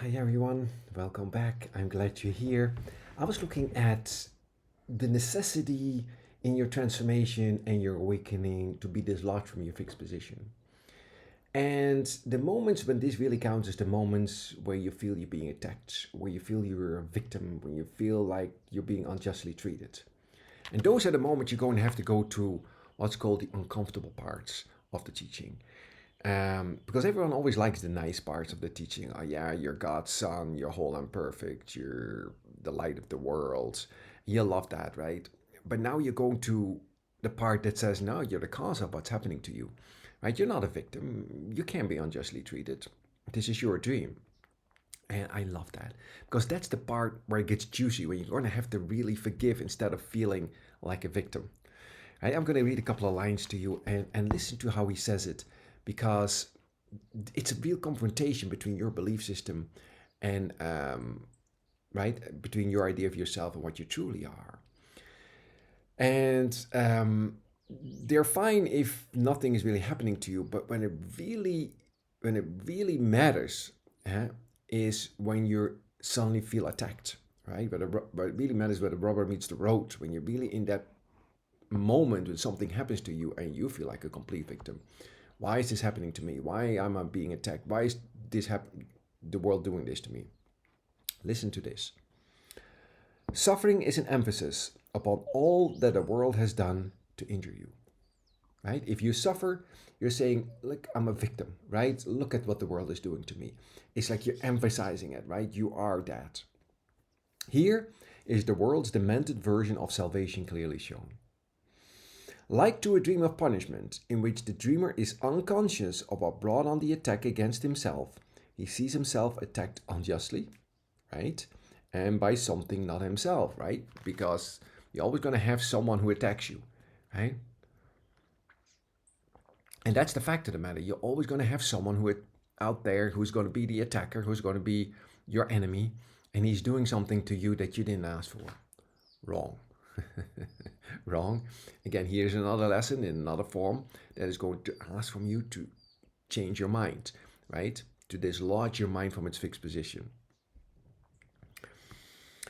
Hi everyone, welcome back. I'm glad you're here. I was looking at the necessity in your transformation and your awakening to be dislodged from your fixed position. And the moments when this really counts is the moments where you feel you're being attacked, where you feel you're a victim, when you feel like you're being unjustly treated. And those are the moments you're going to have to go to what's called the uncomfortable parts of the teaching. Because everyone always likes the nice parts of the teaching. Oh, yeah, you're God's son, you're whole and perfect, you're the light of the world. You love that, right? But now you're going to the part that says, no, you're the cause of what's happening to you, right? You're not a victim. You can't be unjustly treated. This is your dream. And I love that because that's the part where it gets juicy, when you're going to have to really forgive instead of feeling like a victim. Right? I'm going to read a couple of lines to you and listen to how he says it, because it's a real confrontation between your belief system and right, between your idea of yourself and what you truly are. And they're fine if nothing is really happening to you, but when it really matters, is when you suddenly feel attacked, right? But it really matters where the rubber meets the road, when you're really in that moment when something happens to you and you feel like a complete victim. Why is this happening to me? Why am I being attacked? Why is the world doing this to me? Listen to this. Suffering is an emphasis upon all that the world has done to injure you. Right? If you suffer, you're saying, look, I'm a victim, right? Look at what the world is doing to me. It's like you're emphasizing it, right? You are that. Here is the world's demented version of salvation clearly shown. Like to a dream of punishment, in which the dreamer is unconscious of what brought on the attack against himself, he sees himself attacked unjustly, right? And by something not himself, right? Because you're always going to have someone who attacks you, right? And that's the fact of the matter. You're always going to have someone who out there who's going to be the attacker, who's going to be your enemy, and he's doing something to you that you didn't ask for. Wrong. Wrong. Again, here's another lesson in another form that is going to ask from you to change your mind, right? To dislodge your mind from its fixed position.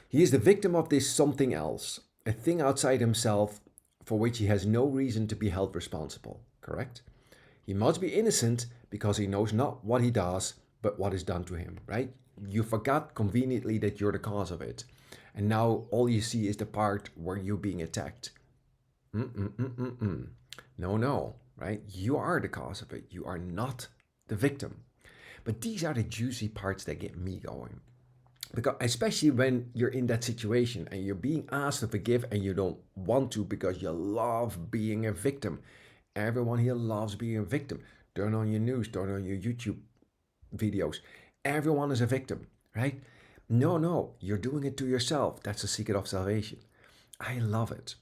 He is the victim of this something else, a thing outside himself for which he has no reason to be held responsible, correct? He must be innocent because he knows not what he does, but what is done to him, right? You forgot conveniently that you're the cause of it. And now all you see is the part where you're being attacked. Mm-mm-mm-mm-mm. No, no, right? You are the cause of it. You are not the victim. But these are the juicy parts that get me going. Because especially when you're in that situation and you're being asked to forgive and you don't want to because you love being a victim. Everyone here loves being a victim. Turn on your news, turn on your YouTube videos. Everyone is a victim, right? No, no, you're doing it to yourself. That's the secret of salvation. I love it.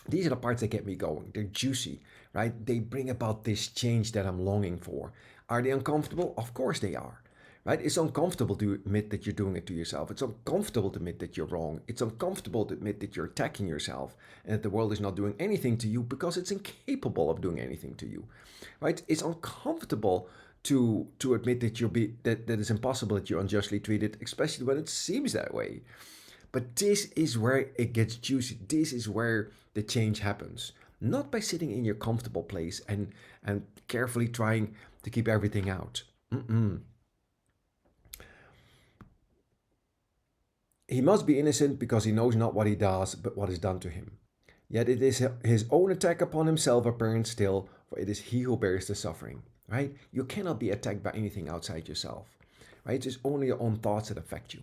These are the parts that get me going. They're juicy, right? They bring about this change that I'm longing for. Are they uncomfortable? Of course they are. Right? It's uncomfortable to admit that you're doing it to yourself. It's uncomfortable to admit that you're wrong. It's uncomfortable to admit that you're attacking yourself and that the world is not doing anything to you because it's incapable of doing anything to you. Right? It's uncomfortable to admit that that it's impossible that you're unjustly treated, especially when it seems that way. But this is where it gets juicy. This is where the change happens. Not by sitting in your comfortable place and carefully trying to keep everything out. Mm-mm. He must be innocent because he knows not what he does, but what is done to him. Yet it is his own attack upon himself apparent still, for it is he who bears the suffering. Right? You cannot be attacked by anything outside yourself. Right? It's only your own thoughts that affect you.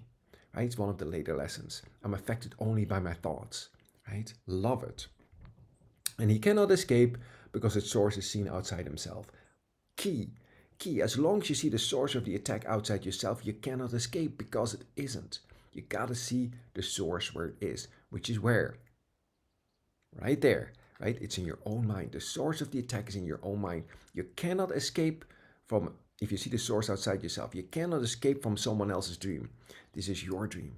Right? It's one of the later lessons. I'm affected only by my thoughts. Right? Love it. And he cannot escape because its source is seen outside himself. Key. Key. As long as you see the source of the attack outside yourself, you cannot escape because it isn't. You gotta see the source where it is, which is where? Right there, right? It's in your own mind. The source of the attack is in your own mind. You cannot escape from, if you see the source outside yourself, you cannot escape from someone else's dream. This is your dream.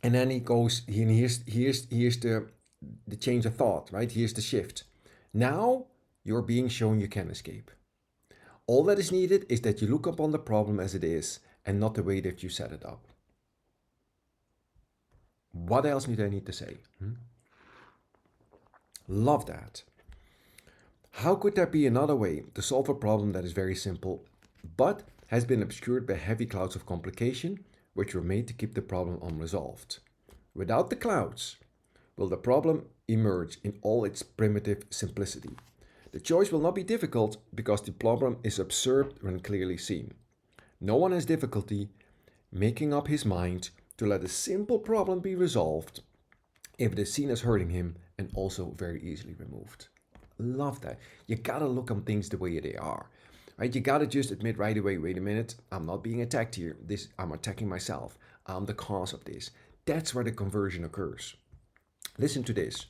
And then he goes, and here's the change of thought, right? Here's the shift. Now you're being shown you can escape. All that is needed is that you look upon the problem as it is and not the way that you set it up. What else do I need to say? Love that. How could there be another way to solve a problem that is very simple, but has been obscured by heavy clouds of complication, which were made to keep the problem unresolved? Without the clouds, will the problem emerge in all its primitive simplicity? The choice will not be difficult because the problem is absurd when clearly seen. No one has difficulty making up his mind to let a simple problem be resolved if it is seen as hurting him and also very easily removed. Love that. You gotta look on things the way they are. Right? You gotta just admit right away, wait a minute, I'm not being attacked here. I'm attacking myself. I'm the cause of this. That's where the conversion occurs. Listen to this.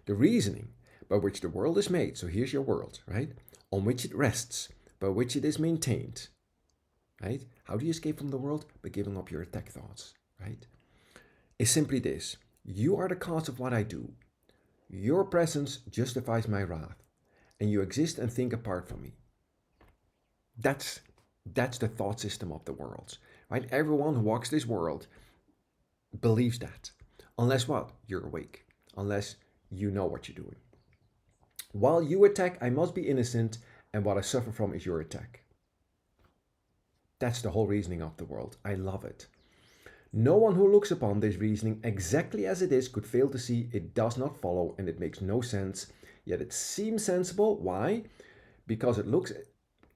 The reasoning by which the world is made, so here's your world, right? On which it rests, by which it is maintained, right? How do you escape from the world? By giving up your attack thoughts, right? Is simply this. You are the cause of what I do. Your presence justifies my wrath, and you exist and think apart from me. That's the thought system of the world, right? Everyone who walks this world believes that. Unless what? You're awake. Unless you know what you're doing. While you attack, I must be innocent, and what I suffer from is your attack. That's the whole reasoning of the world. I love it. No one who looks upon this reasoning exactly as it is could fail to see it does not follow and it makes no sense, yet it seems sensible. Why? Because it looks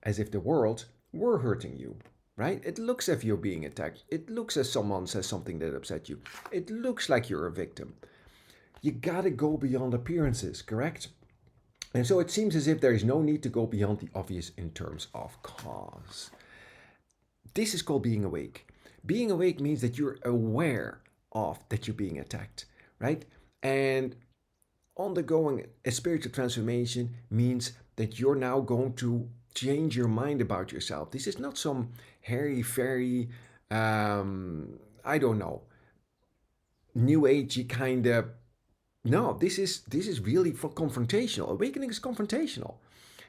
as if the world were hurting you, right? It looks as if you're being attacked. It looks as someone says something that upset you. It looks like you're a victim. You gotta go beyond appearances, correct? And so it seems as if there is no need to go beyond the obvious in terms of cause. This is called being awake. Being awake means that you're aware of that you're being attacked, right? And undergoing a spiritual transformation means that you're now going to change your mind about yourself. This is not some hairy fairy, I don't know, new agey kind of. No, this is really for confrontational. Awakening is confrontational.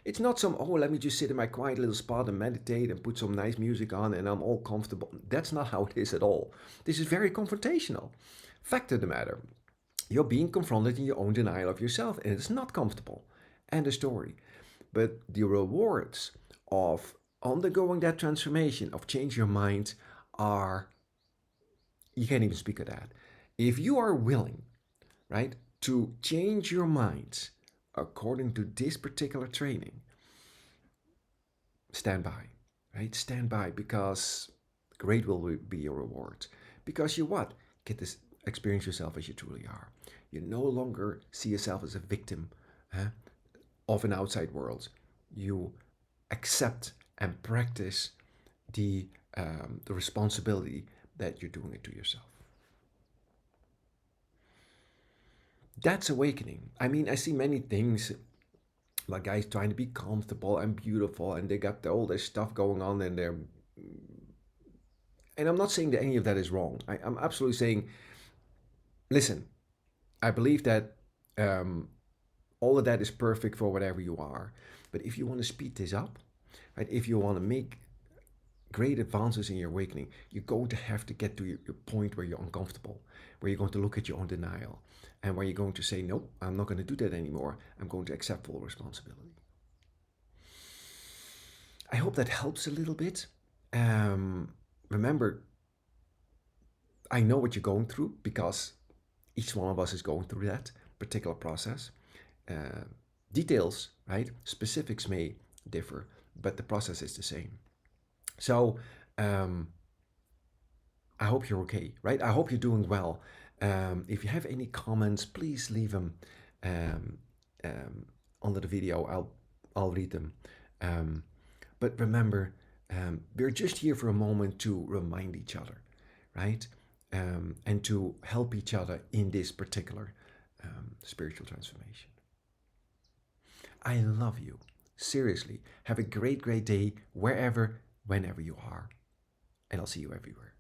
It's not some, oh, let me just sit in my quiet little spot and meditate and put some nice music on and I'm all comfortable. That's not how it is at all. This is very confrontational. Fact of the matter, you're being confronted in your own denial of yourself and it's not comfortable. End of story. But the rewards of undergoing that transformation, of change your mind, are, you can't even speak of that. If you are willing, right, to change your mind according to this particular training, stand by, right? Stand by because great will be your reward. Because you what? Get to experience yourself as you truly are. You no longer see yourself as a victim of an outside world. You accept and practice the responsibility that you're doing it to yourself. That's awakening. I mean, I see many things like guys trying to be comfortable and beautiful, and they got all this stuff going on, and they're. And I'm not saying that any of that is wrong. I'm absolutely saying, listen, I believe that all of that is perfect for whatever you are. But if you want to speed this up, right? If you want to make great advances in your awakening, you're going to have to get to your point where you're uncomfortable, where you're going to look at your own denial, and where you're going to say, nope, I'm not going to do that anymore. I'm going to accept full responsibility. I hope that helps a little bit. Remember, I know what you're going through because each one of us is going through that particular process. Uh, Details, right? Specifics may differ, but the process is the same. So I hope you're okay, right? I hope you're doing well. If you have any comments, please leave them um, under the video. I'll read them. But remember, we're just here for a moment to remind each other, right? And to help each other in this particular spiritual transformation. I love you. Seriously. Have a great, great day wherever, whenever you are. And I'll see you everywhere.